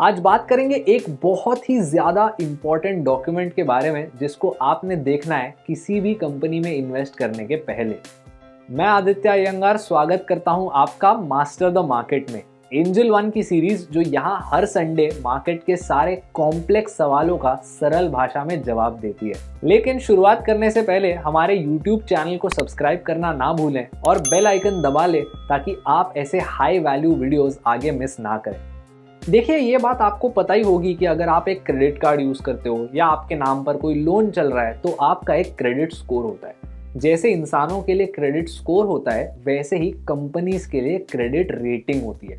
आज बात करेंगे एक बहुत ही ज़्यादा इम्पॉर्टेंट डॉक्यूमेंट के बारे में जिसको आपने देखना है किसी भी कंपनी में इन्वेस्ट करने के पहले। मैं आदित्य अयंगार स्वागत करता हूं आपका मास्टर द मार्केट में, एंजल वन की सीरीज जो यहां हर संडे मार्केट के सारे कॉम्प्लेक्स सवालों का सरल भाषा में जवाब देती है। लेकिन शुरुआत करने से पहले हमारे YouTube चैनल को सब्सक्राइब करना ना भूलें और बेल आइकन दबा लें ताकि आप ऐसे हाई वैल्यू वीडियोस आगे मिस ना करें। देखिए, ये बात आपको पता ही होगी कि अगर आप एक क्रेडिट कार्ड यूज करते हो या आपके नाम पर कोई लोन चल रहा है तो आपका एक क्रेडिट स्कोर होता है। जैसे इंसानों के लिए क्रेडिट स्कोर होता है वैसे ही कंपनीज के लिए क्रेडिट रेटिंग होती है।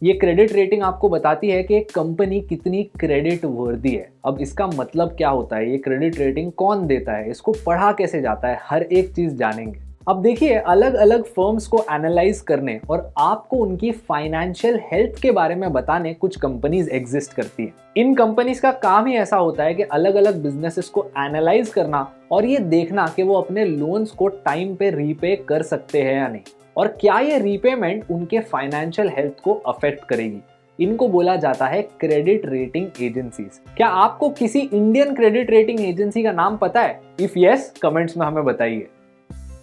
ये क्रेडिट रेटिंग आपको बताती है कि एक कंपनी कितनी क्रेडिट वर्दी है। अब इसका मतलब क्या होता है, ये क्रेडिट रेटिंग कौन देता है, इसको पढ़ा कैसे जाता है, हर एक चीज जानेंगे। अब देखिए, अलग अलग फर्म्स को एनालाइज करने और आपको उनकी फाइनेंशियल हेल्थ के बारे में बताने कुछ कंपनीज एग्जिस्ट करती हैं। इन कंपनीज का काम ही ऐसा होता है कि अलग अलग बिजनेसेस को एनालाइज करना और ये देखना कि वो अपने लोन्स को टाइम पे रीपे कर सकते हैं या नहीं, और क्या ये रीपेमेंट उनके फाइनेंशियल हेल्थ को अफेक्ट करेगी। इनको बोला जाता है क्रेडिट रेटिंग एजेंसीज। क्या आपको किसी इंडियन क्रेडिट रेटिंग एजेंसी का नाम पता है? इफ यस, कमेंट्स में हमें बताइए।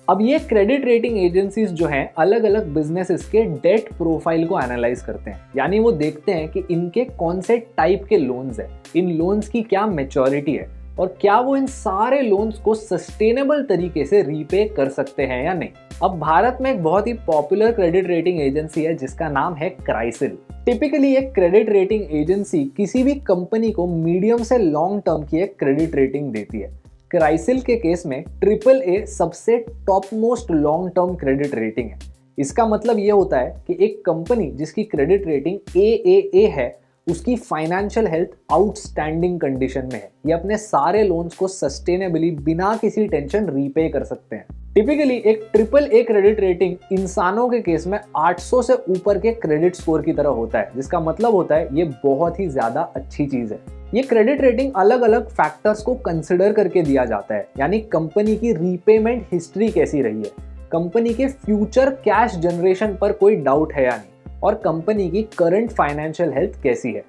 अब ये क्रेडिट रेटिंग एजेंसीज जो हैं अलग अलग बिजनेसेस के डेट प्रोफाइल को एनालाइज करते हैं, यानी वो देखते हैं कि इनके कौन से टाइप के लोन्स हैं, इन लोन्स की क्या मैच्योरिटी है और क्या वो इन सारे लोन्स को सस्टेनेबल तरीके से रीपे कर सकते हैं या नहीं। अब भारत में एक बहुत ही पॉपुलर क्रेडिट रेटिंग एजेंसी है जिसका नाम है क्राइसिल। टिपिकली एक क्रेडिट रेटिंग एजेंसी किसी भी कंपनी को मीडियम से लॉन्ग टर्म की एक क्रेडिट रेटिंग देती है। क्राइसिल के केस में AAA सबसे top most long term credit rating है। इसका मतलब ये होता है कि एक कंपनी जिसकी क्रेडिट रेटिंग AAA है उसकी फाइनेंशियल हेल्थ आउटस्टैंडिंग कंडीशन में है। ये अपने सारे लोन्स को सस्टेनेबली बिना किसी टेंशन रीपे कर सकते हैं। टिपिकली एक AAA क्रेडिट रेटिंग इंसानों के केस में 800 से ऊपर के क्रेडिट स्कोर की तरह होता है, जिसका मतलब होता है ये बहुत ही ज्यादा अच्छी चीज है। ये क्रेडिट रेटिंग अलग अलग फैक्टर्स को कंसिडर करके दिया जाता है, यानी कंपनी की रीपेमेंट हिस्ट्री कैसी रही है, कंपनी के फ्यूचर कैश जनरेशन पर कोई डाउट है या नहीं, और कंपनी की करंट फाइनेंशियल हेल्थ कैसी है।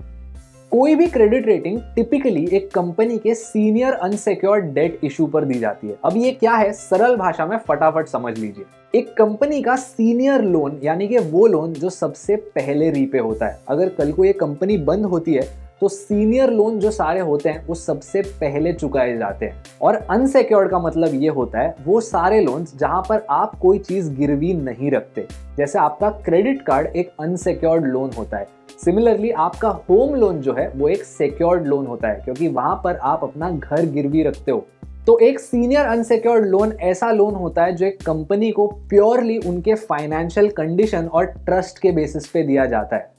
कोई भी क्रेडिट रेटिंग टिपिकली एक कंपनी के सीनियर अनसिक्योर्ड डेट इशू पर दी जाती है। अब ये क्या है, सरल भाषा में फटाफट समझ लीजिए। एक कंपनी का सीनियर लोन यानी कि वो लोन जो सबसे पहले रीपे होता है। अगर कल को ये कंपनी बंद होती है तो सीनियर लोन जो सारे होते हैं वो सबसे पहले चुकाए जाते हैं। और अनसिक्योर्ड का मतलब ये होता है वो सारे लोन्स जहां पर आप कोई चीज गिरवी नहीं रखते। जैसे आपका क्रेडिट कार्ड एक अनसिक्योर्ड लोन होता है। सिमिलरली आपका होम लोन जो है वो एक सिक्योर्ड लोन होता है, क्योंकि वहां पर आप अपना घर गिरवी रखते हो। तो एक सीनियर अनसिक्योर्ड लोन ऐसा लोन होता है जो एक कंपनी को प्योरली उनके फाइनेंशियल कंडीशन और ट्रस्ट के बेसिस पे दिया जाता है।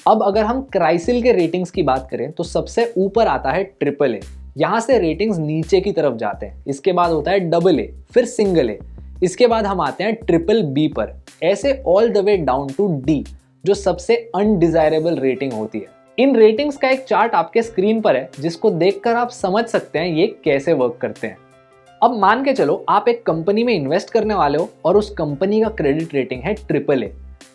अब अगर हम क्राइसिल के रेटिंग्स की बात करें तो सबसे ऊपर आता है AAA। यहाँ से रेटिंग्स नीचे की तरफ जाते हैं। इसके बाद होता है AA, फिर A। इसके बाद हम आते हैं BBB पर, ऐसे all the way down to D जो सबसे अनडिजायरेबल रेटिंग होती है। इन रेटिंग्स का एक चार्ट आपके स्क्रीन पर है जिसको देखकर आप समझ सकते हैं ये कैसे वर्क करते हैं। अब मान के चलो आप एक कंपनी में इन्वेस्ट करने वाले हो और उस कंपनी का क्रेडिट रेटिंग है AAA।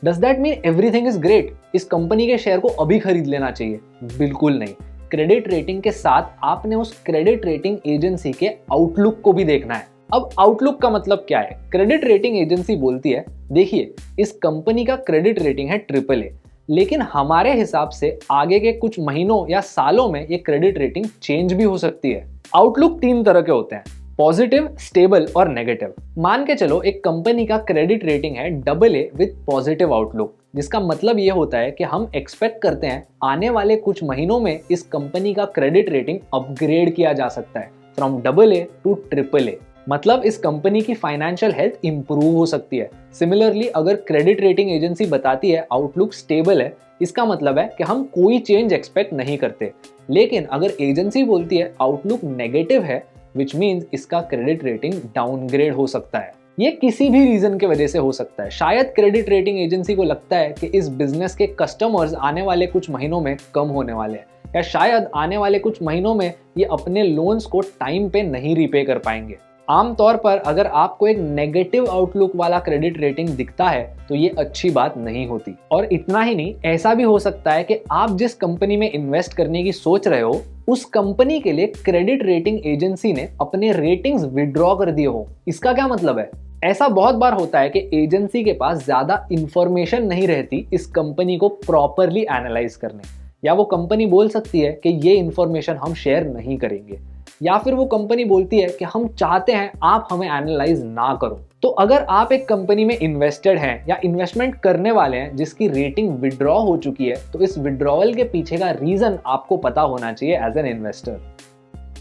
Does that mean everything is great? इस कंपनी के शेयर को अभी खरीद लेना चाहिए? बिल्कुल नहीं। क्रेडिट रेटिंग के साथ आपने उस क्रेडिट रेटिंग एजेंसी के आउटलुक को भी देखना है। अब आउटलुक का मतलब क्या है? क्रेडिट रेटिंग एजेंसी बोलती है, देखिए इस कंपनी का क्रेडिट रेटिंग है AAA, लेकिन हमारे हिसाब से आगे के कुछ महीनों या सालों में ये क्रेडिट रेटिंग चेंज भी हो सकती है। आउटलुक 3 तरह के होते हैं, पॉजिटिव, स्टेबल और नेगेटिव। मान के चलो एक कंपनी का क्रेडिट रेटिंग है AA विद पॉजिटिव आउटलुक, जिसका मतलब ये होता है कि हम एक्सपेक्ट करते हैं आने वाले कुछ महीनों में इस कंपनी का क्रेडिट रेटिंग अपग्रेड किया जा सकता है फ्रॉम AA टू AAA। मतलब इस कंपनी की फाइनेंशियल हेल्थ इंप्रूव हो सकती है। सिमिलरली अगर क्रेडिट रेटिंग एजेंसी बताती है आउटलुक स्टेबल है, इसका मतलब है कि हम कोई चेंज एक्सपेक्ट नहीं करते। लेकिन अगर एजेंसी बोलती है आउटलुक नेगेटिव है, विच मीन्स इसका क्रेडिट रेटिंग डाउनग्रेड हो सकता है। ये किसी भी रीजन की वजह से हो सकता है। शायद क्रेडिट रेटिंग एजेंसी को लगता है कि इस बिजनेस के कस्टमर्स आने वाले कुछ महीनों में कम होने वाले हैं, या शायद आने वाले कुछ महीनों में ये अपने लोन्स को टाइम पे नहीं रीपे कर पाएंगे। आमतौर पर अगर आपको एक नेगेटिव आउटलुक वाला क्रेडिट रेटिंग दिखता है तो ये अच्छी बात नहीं होती। और इतना ही नहीं, ऐसा भी हो सकता है कि आप जिस कंपनी में इन्वेस्ट करने की सोच रहे हो उस कंपनी के लिए क्रेडिट रेटिंग एजेंसी ने अपने रेटिंग्स विड्रॉ कर दिए हो। इसका क्या मतलब है? ऐसा बहुत बार होता है कि एजेंसी के पास ज्यादा इंफॉर्मेशन नहीं रहती इस कंपनी को प्रॉपरली एनालाइज करने, या वो कंपनी बोल सकती है कि ये इंफॉर्मेशन हम शेयर नहीं करेंगे, या फिर वो कंपनी बोलती है कि हम चाहते हैं आप हमें एनालाइज ना करो। तो अगर आप एक कंपनी में इन्वेस्टेड हैं या इन्वेस्टमेंट करने वाले हैं जिसकी रेटिंग विड्रॉ हो चुकी है, तो इस विड्रॉवल के पीछे का रीजन आपको पता होना चाहिए एज एन इन्वेस्टर।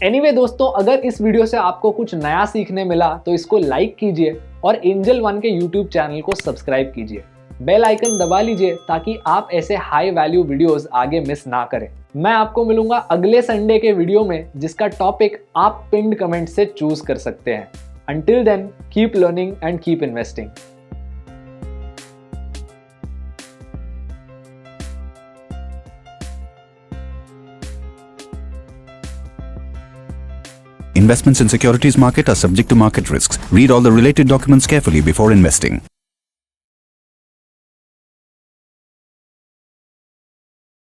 एनीवे दोस्तों, अगर इस वीडियो से आपको कुछ नया सीखने मिला तो इसको लाइक कीजिए और एंजल वन के यूट्यूब चैनल को सब्सक्राइब कीजिए। बेल आइकन दबा लीजिए ताकि आप ऐसे हाई वैल्यू वीडियोस आगे मिस ना करें। मैं आपको मिलूंगा अगले संडे के वीडियो में जिसका टॉपिक आप पिन्ड कमेंट से चूज कर सकते हैं। Until then, keep learning and keep investing. Investments in securities market are subject to market risks. Read all the related documents carefully before investing.